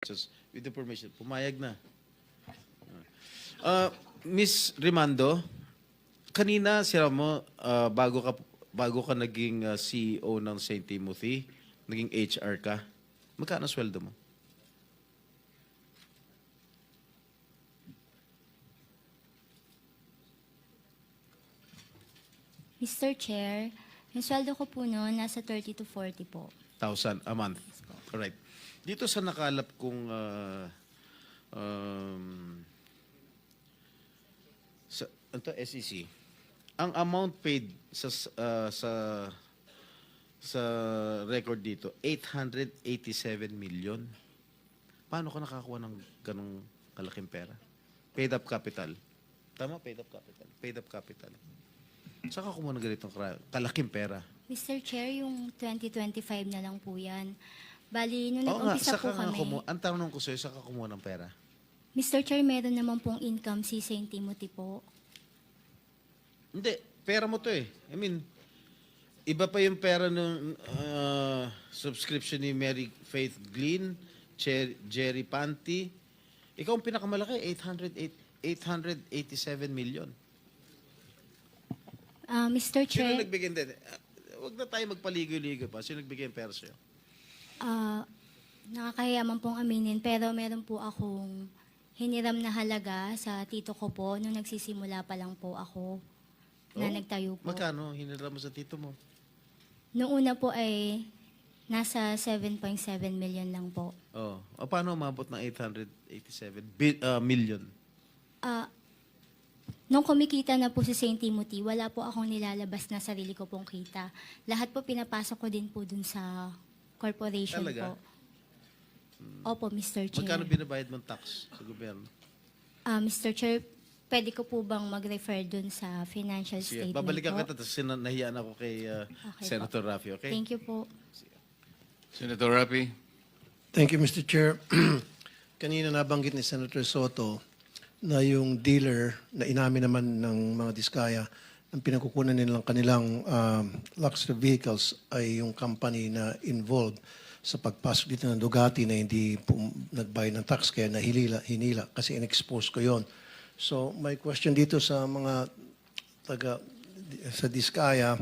Just with the permission, pumayag na. Miss Rimando, kanina sira mo, bago ka naging CEO ng St. Timothy, naging HR ka, magkano sweldo mo? Mr. Chair, yung sweldo ko po noon, nasa 30 to 40 po. 1,000 a month. Alright. Dito sa nakalap kong SEC, ang amount paid sa record dito, 887 million. Paano ka nakakuha ng ganong kalaking pera? Paid up capital. Tama, paid up capital. Paid up capital. Saan ka kumuha ng ganitong kalaking pera? Mr. Chair, yung 2025 na lang po yan. Bali, nung Oo nga, nag-umpisa po kami, ang tanong ko sa'yo, saan ka kumuha ng pera? Mr. Chair, meron naman pong income si St. Timothy po. Hindi, pera mo to eh. I mean, iba pa yung pera ng subscription ni Mary Faith Glynn, Jerry Panty. Ikaw ang pinakamalaki, 887 million. Mr. Sino Chair, nagbigay? Hindi, huwag na tayo magpaligoy-ligoy pa. Sino nagbigay ng pera sa'yo? nakakayaman pong aminin, pero meron po akong hiniram na halaga sa tito ko po nung nagsisimula pa lang po ako na nagtayo po. Magkano? Hinira mo sa tito mo? Noong una po ay nasa 7.7 million lang po. Oh. O paano umabot ng 887 million? Nung kumikita na po si St. Timothy, wala po akong nilalabas na sarili ko pong kita. Lahat po pinapasok ko din po dun sa corporation Talaga? po. Opo, Mr. Chair. Magkano binabayad mong tax sa gobyerno? Mr. Chair, pwede ko po bang mag-refer dun sa financial Sige, statement babalikan po? kita. Tapos nahiyaan ako kay Okay Senator Raffy, okay? Thank you po. Senator Rapi. Thank you, Mr. Chair. Kanina nabanggit ni Senator Soto na yung dealer na inamin naman ng mga diskaya, ang pinagkukunan nilang kanilang luxury vehicles ay yung company na involved sa pagpasok dito ng Ducati na hindi nagbayad ng tax kaya hinila kasi in-expose ko yon. So my question dito sa mga sa diskaya,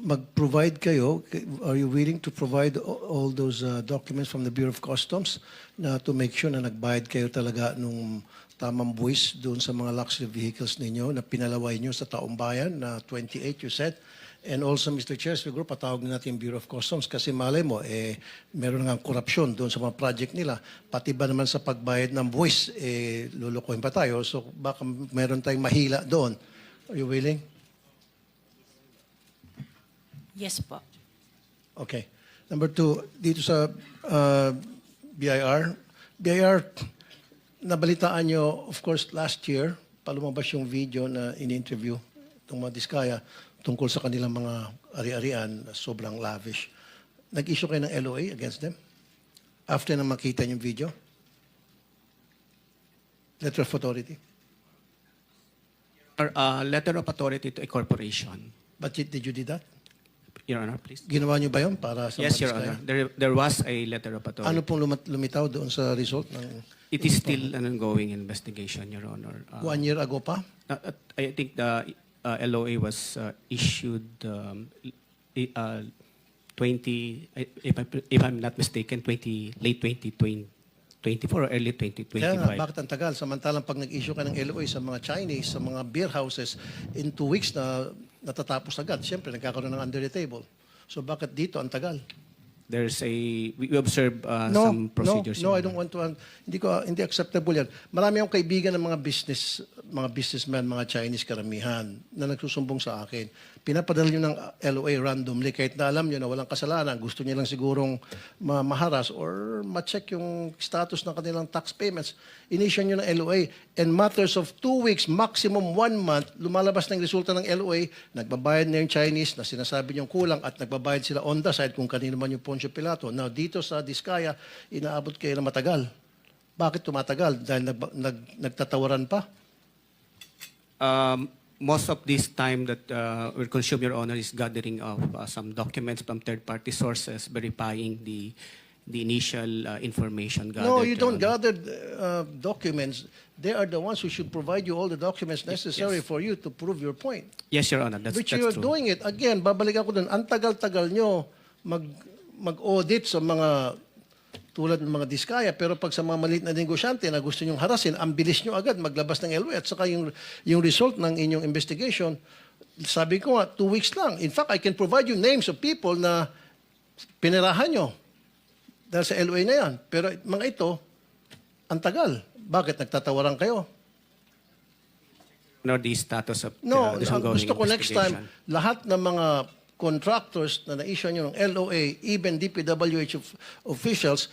mag-provide kayo, are you willing to provide all those documents from the Bureau of Customs na to make sure na nagbayad kayo talaga nung tamang buwis doon sa mga luxury vehicles ninyo na pinalaway nyo sa taong bayan na 28 you said? And also, Mr. Chair, siguro patawag na natin yung Bureau of Customs kasi malay mo, meron nga korupsyon doon sa mga project nila. Pati ba naman sa pagbayad ng buwis, lulukuhin pa tayo. So baka meron tayong mahila doon. Are you willing? Yes po. Okay. Number two, dito sa BIR. BIR, nabalitaan nyo, of course, last year, palumabas yung video na in-interview itong mga diskaya tungkol sa kanilang mga ari-arian na sobrang lavish. Nag-issue kayo ng LOA against them? After na makita yung video? Letter of authority? Letter of authority to a corporation. But did you do that? Your Honor, please. Ginawa nyo ba yun para sa Yes, mga Your diskaya? Honor. There was a letter of authority. Ano pong lumitaw doon sa result ng It is still an ongoing investigation, Your Honor. 1 year ago pa? I think the LOA was issued 20, if I'm not mistaken, late 2024 or early Kaya nga, 2025. bakit ang tagal? Samantalang pag nag-issue ka ng LOA sa mga Chinese, sa mga beer houses, in 2 weeks na natatapos agad. Siyempre, nagkakaroon ng under the table. So bakit dito ang tagal? We observe some procedures. No, Your I don't Honor. want to, hindi acceptable yan. Marami akong kaibigan ng mga businessmen, mga Chinese karamihan na nagsusumbong sa akin. Pinapadala nyo ng LOA randomly kahit na alam nyo na walang kasalanan. Gusto nyo lang sigurong maharas or ma-check yung status ng kanilang tax payments. Initial nyo ng LOA. In matters of 2 weeks, maximum 1 month, lumalabas ng resulta ng LOA, nagbabayad na yung Chinese na sinasabi nyong kulang at nagbabayad sila on the side kung kanino man yung Poncio Pilato. Now, dito sa Diskaya, inaabot kayo na matagal. Bakit tumatagal? Dahil nagtatawaran pa? Most of this time that will consume, Your Honor, is gathering of some documents from third-party sources verifying the the initial information gathered. No, you don't Your Honor. gather documents. They are the ones who should provide you all the documents necessary yes. for you to prove your point. Yes, Your Honor. That's Which you are true. doing it. Again, babalik ako dun. Ang tagal-tagal nyo mag-audit sa mga tulad ng mga diskaya, pero pag sa mga maliit na negosyante na gusto nyong harasin, ang bilis nyo agad maglabas ng LOA at saka yung result ng inyong investigation, sabi ko nga, 2 weeks lang. In fact, I can provide you names of people na pinirahan nyo dahil sa LOA na yan. Pero mga ito, ang tagal. Bakit? Nagtatawaran kayo? Nor the status of No, this ang ongoing gusto ko next time, investigation. lahat ng mga contractors na na-issue nyo ng LOA, even DPWH officials,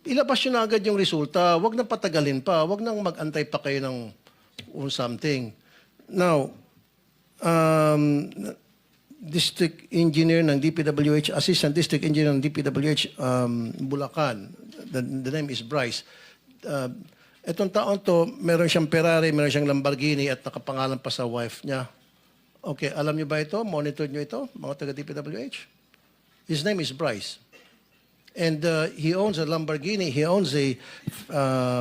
ilabas nyo na agad yung resulta. Huwag na patagalin pa. Huwag nang mag-antay pa kayo ng something. Now, District Engineer ng DPWH, Assistant District Engineer ng DPWH, Bulacan. The name is Bryce. Etong taon to, meron siyang Ferrari, meron siyang Lamborghini at nakapangalan pa sa wife niya. Okay, alam niyo ba ito? Monitor niyo ito, mga taga-DPWH? His name is Bryce. And he owns a Lamborghini, he owns a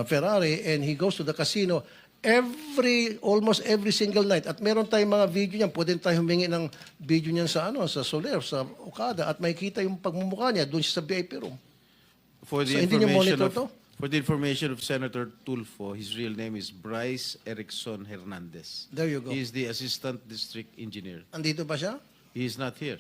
Ferrari, and he goes to the casino almost every single night. At meron tayong mga video niyan, pwede tayo humingi ng video niyan sa Soler, sa Okada, at makikita yung pagmumukha niya doon sa VIP room. For the So, hindi niyo information monitor of to? For the information of Senator Tulfo, his real name is Bryce Erickson Hernandez. There you go. He is the Assistant District Engineer. Andito ba siya? He is not here.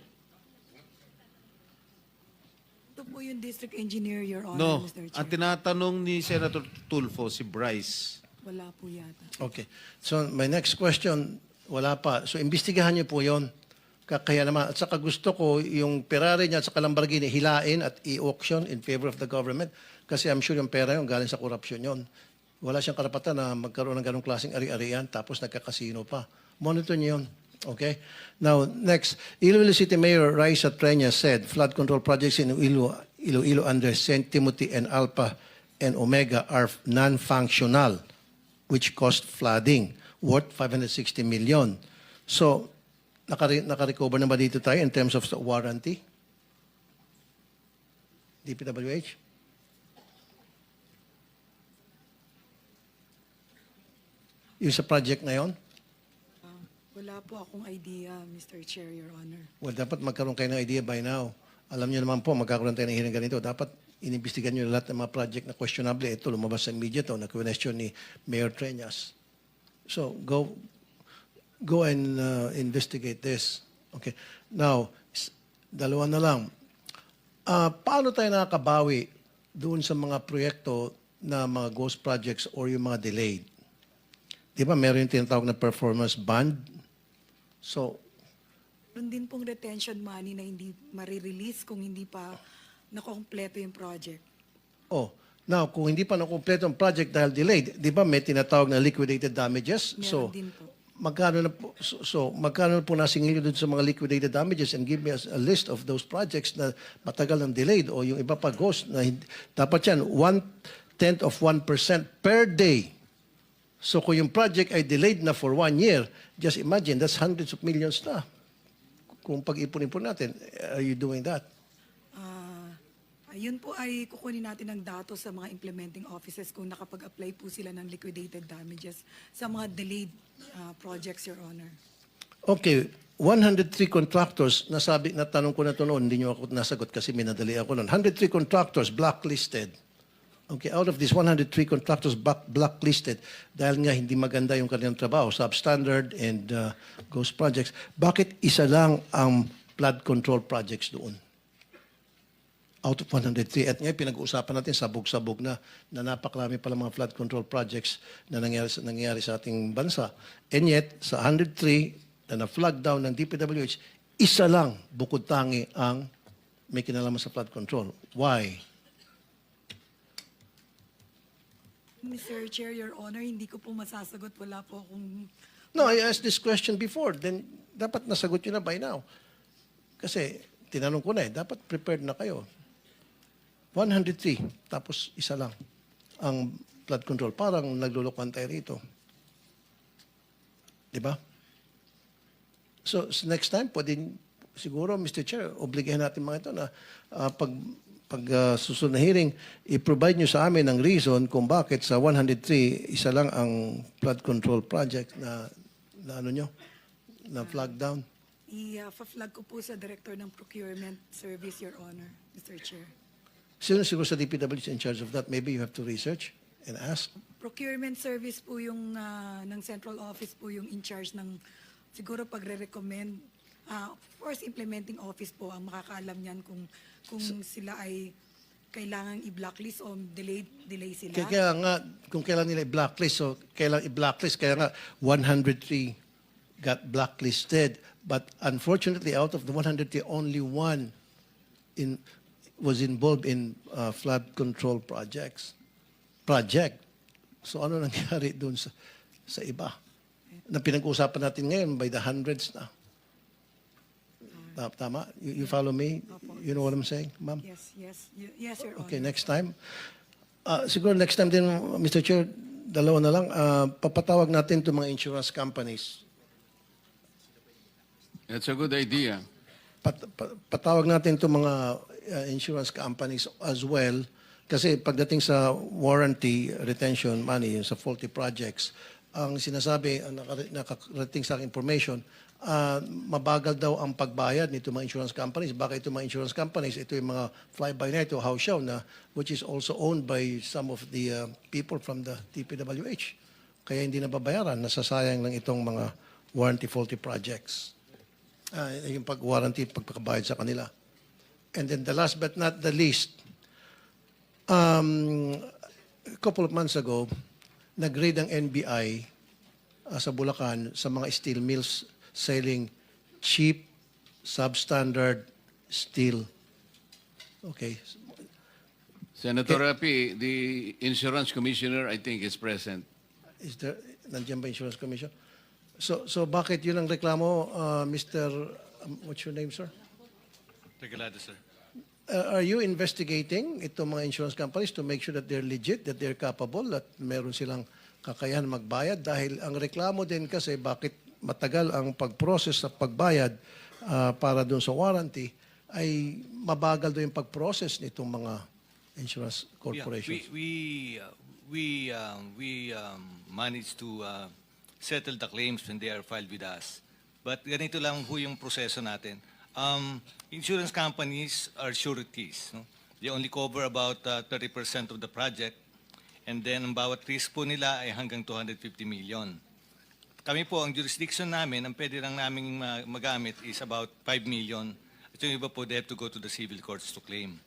Ito po yung district engineer, Your Honor, No, Mr. ang Chair. tinatanong ni Senator Tulfo, si Bryce. Wala po yata. Okay. So, my next question, wala pa. So, imbestigahan niyo po yon. Kaya naman, at saka gusto ko yung Ferrari niya at saka Lamborghini hilain at i-auction in favor of the government kasi I'm sure yung pera yun galing sa korupsyon yon. Wala siyang karapatan na magkaroon ng ganong klaseng ari-arian tapos nagkakasino pa. Monitor niyo yun. Okay? Now, next, Iloilo City Mayor Raisa Treña said flood control projects in Iloilo under St. Timothy and Alpha and Omega are non-functional, which caused flooding worth 560 million. So, naka-recover na ba dito tayo in terms of warranty? DPWH? Yung sa project na yon? Wala po akong idea, Mr. Chair, Your Honor. Well, dapat magkaroon kayo ng idea by now. Alam niyo naman po, magkakaroon tayo ng hearing ganito. Dapat inimbestigan niyo lahat ng mga project na questionable. Ito, lumabas sa media to, na-question ni Mayor Treñas. So, go and investigate this. Okay. Now, dalawa na lang. Paano tayo nakakabawi doon sa mga proyekto na mga ghost projects or yung mga delayed? Di ba meron yung tinatawag na performance bond? So, Meron din pong retention money na hindi marirelease kung hindi pa nakompleto yung project. now, kung hindi pa nakumpleto ang project dahil delayed, di ba may tinatawag na liquidated damages? Meron din po. Magkano na po nasingil doon sa mga liquidated damages and give me a list of those projects na matagal ng delayed o yung iba pa ghost na dapat yan 1/10 of 1% per day. So kung yung project ay delayed na for 1 year, just imagine that's hundreds of millions na. Kung pag-ipon-ipon natin, are you doing that? Ayun po ay kukunin natin ng datos sa mga implementing offices kung nakapag-apply po sila ng liquidated damages sa mga delayed projects, Your Honor. Okay, 103 contractors, natanong ko na ito noon, hindi nyo ako nasagot kasi minadali ako noon. 103 contractors blacklisted. Okay, out of these 103 contractors blacklisted, dahil nga hindi maganda yung kanilang trabaho, substandard and ghost projects, bakit isa lang ang flood control projects doon? Out of 103. At ngayon, pinag-uusapan natin, sabog-sabog na napakarami pala mga flood control projects na nangyari sa ating bansa. And yet, sa 103 na na-flag down ng DPWH, isa lang bukod tangi ang may kinalaman sa flood control. Why? Mr. Chair, Your Honor, hindi ko po masasagot. Wala po akong... No, I asked this question before. Then, dapat nasagot nyo na by now. Kasi, tinanong ko na dapat prepared na kayo. 103, tapos isa lang ang flood control. Parang naglulukuhan tayo rito. Di ba? So, next time, pwede siguro, Mr. Chair, obligahan natin mga ito na pag susunod na hearing, i-provide nyo sa amin ang reason kung bakit sa 103, isa lang ang flood control project na ano nyo, na flag down. I-flag ko po sa Director ng Procurement Service, Your Honor, Mr. Chair. Sino siguro sa DPWH in charge of that? Maybe you have to research and ask. Procurement Service po yung ng Central Office po yung in charge ng siguro pagre-recommend. Of course, implementing office po ang makakaalam niyan kung sila ay kailangan i-blacklist o delay sila. Kaya nga, kung kailan nila i-blacklist, so kailan i-blacklist, kaya nga 103 got blacklisted. But unfortunately, out of the 103, only one was involved in flood control project. So ano nangyari doon sa iba? Na pinag-uusapan natin ngayon by the hundreds na. Tama? You follow me? You know what I'm saying, ma'am? Yes, Your Honor. Okay, next time. Siguro next time din, Mr. Chair, dalawa na lang. Papatawag natin itong mga insurance companies. That's a good idea. Patawag natin itong mga insurance companies as well. Kasi pagdating sa warranty retention money, yung sa faulty projects, ang sinasabi, ang nakarating sa aking information, mabagal daw ang pagbayad nito mga insurance companies. Baka ito mga insurance companies, ito yung mga fly-by-night o house show na which is also owned by some of the people from the DPWH. Kaya hindi nababayaran, nasasayang lang itong mga warranty faulty projects. Yung pag-warranty, pagpakabayad sa kanila. And then the last but not the least, a couple of months ago, nag-raid ang NBI sa Bulacan sa mga steel mills selling cheap, substandard steel. Okay. Senator Rapi, the insurance commissioner, I think, is present. Is there, nandiyan ba Insurance Commission? So bakit yun ang reklamo, Mr. What's your name, sir? Regalado, sir. Are you investigating itong mga insurance companies to make sure that they're legit, that they're capable, that meron silang kakayahan magbayad? Dahil ang reklamo din kasi bakit matagal ang pag-process sa pagbayad para doon sa warranty ay mabagal doon yung pag-process nitong mga insurance corporations. Yeah, we managed to settle the claims when they are filed with us. But ganito lang ho yung proseso natin. Insurance companies are sureties. No? They only cover about 30% of the project. And then ang bawat risk po nila ay hanggang 250 million. Kami po, ang jurisdiction namin, ang pwede lang namin magamit is about 5 million. At yung iba po, they have to go to the civil courts to claim.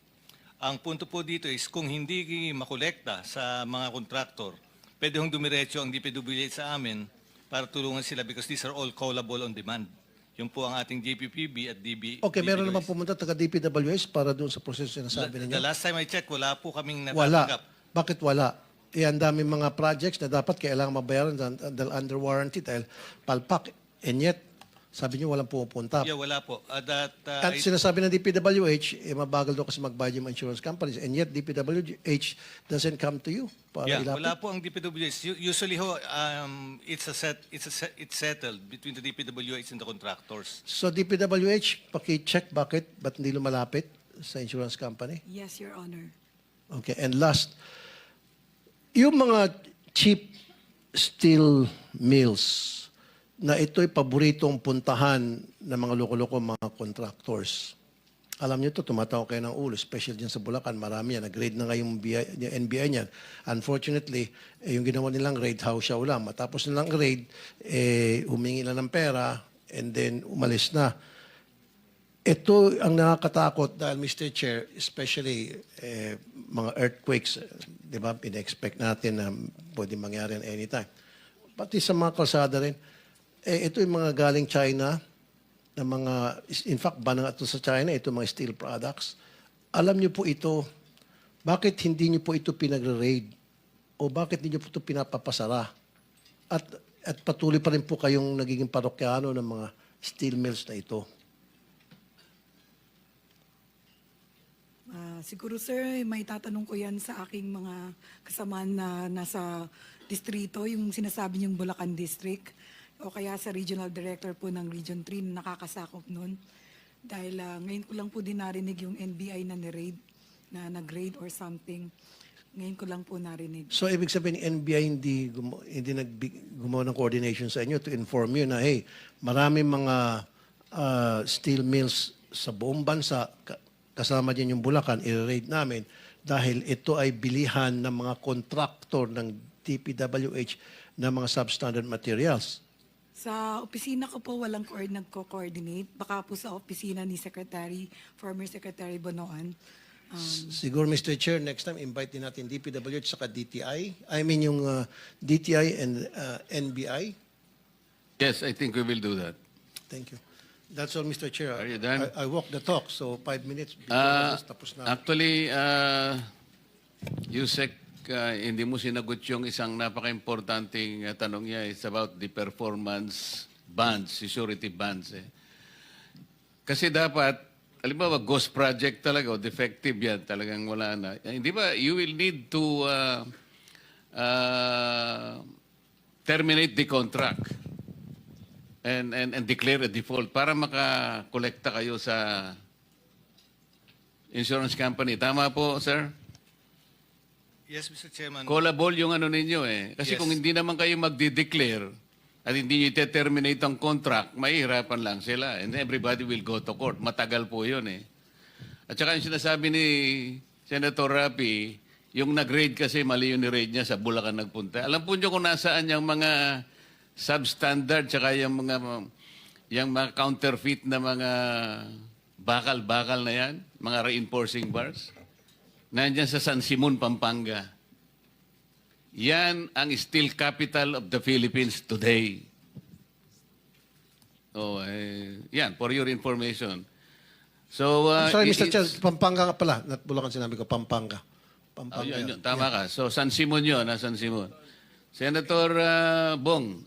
Ang punto po dito is kung hindi makolekta sa mga kontraktor, pwede hong dumiretso ang DPWH sa amin para tulungan sila because these are all callable on demand. Yun po ang ating GPPB at Okay, meron naman pumunta taga DPWH para doon sa proseso na sabi The ninyo? last time I checked, wala po kaming Wala. natatanggap. Bakit wala? Ang dami mga projects na dapat kailangan mabayaran dahil under warranty dahil palpak. And yet, sabi niyo walang pumupunta. Yeah, wala po. At sinasabi ng DPWH, mabagal daw kasi magbayad yung mga insurance companies. And yet, DPWH doesn't come to you para Yeah, ilapit. wala po ang DPWH. Usually ho, it's settled between the DPWH and the contractors. So DPWH, paki-check ba't hindi lumalapit sa insurance company? Yes, Your Honor. Okay, and last, yung mga cheap steel mills na ito'y paboritong puntahan ng mga loko-loko mga contractors. Alam niyo to, tumatawa kayo ng ulo, especially dyan sa Bulacan, marami yan. Nag-raid na nga yung NBI niyan. Unfortunately, yung ginawa nilang raid, house show lang. Matapos nilang raid, humingi na ng pera, and then umalis na. Ito ang nakakatakot dahil, Mr. Chair, especially mga earthquakes, di ba, pina-expect natin na pwede mangyari anytime. Pati sa mga kalsada rin, ito yung mga galing China, na mga, in fact, ba na ito sa China, ito mga steel products. Alam niyo po ito, bakit hindi niyo po ito pinagre-raid? O bakit hindi niyo po ito pinapapasara? At patuloy pa rin po kayong nagiging parokyano ng mga steel mills na ito. Siguro sir, may tatanong ko yan sa aking mga kasamaan na nasa distrito, yung sinasabi niyong Bulacan District, o kaya sa Regional Director po ng Region 3 na nakakasakop nun. Dahil ngayon ko lang po din narinig yung NBI na ni-raid. na nag-grade or something. Ngayon ko lang po narinig. So, ibig sabihin, NBI hindi gumawa ng coordination sa inyo to inform you na, hey, marami mga steel mills sa buong bansa, kasama din yung Bulacan, i-raid namin dahil ito ay bilihan ng mga kontraktor ng DPWH na mga substandard materials. Sa opisina ko po, walang nagko-coordinate. Baka po sa opisina ni former Secretary Bonoan. Siguro, Mr. Chair, next time, invite din natin DPWH saka DTI. I mean, yung DTI and NBI. Yes, I think we will do that. Thank you. That's all, Mr. Chair. Are you done? I walk the talk, so 5 minutes. before this, tapos na. Actually, Yusek, hindi mo sinagot yung isang napaka-importanting tanong niya. It's about the performance bonds, security bonds. Kasi dapat, halimbawa, ghost project talaga o defective yan, talagang wala na. Hindi ba, you will need to terminate the contract and declare a default para makakolekta kayo sa insurance company. Tama po, sir? Yes, Mr. Chairman. Callable yung ano ninyo eh. Kasi Yes. kung hindi naman kayo magde-declare at hindi nyo i-terminate ang contract, mahihirapan lang sila. And everybody will go to court. Matagal po yun eh. At saka yung sinasabi ni Senator Rapi, yung nag-raid kasi mali yung ni-raid niya sa Bulacan nagpunta. Alam po nyo kung nasaan yung mga substandard tsaka yung mga counterfeit na mga bakal-bakal na yan, mga reinforcing bars. Nandyan sa San Simon, Pampanga. Yan ang steel capital of the Philippines today. Oh, yan, for your information. So, I'm sorry, Mr. Chair, it's- Pampanga ka pala. Not Bulacan sinabi ko, Pampanga. Oh, Pampanga. yun, tama ka. So, San Simon yun, San Simon. Senator Bong,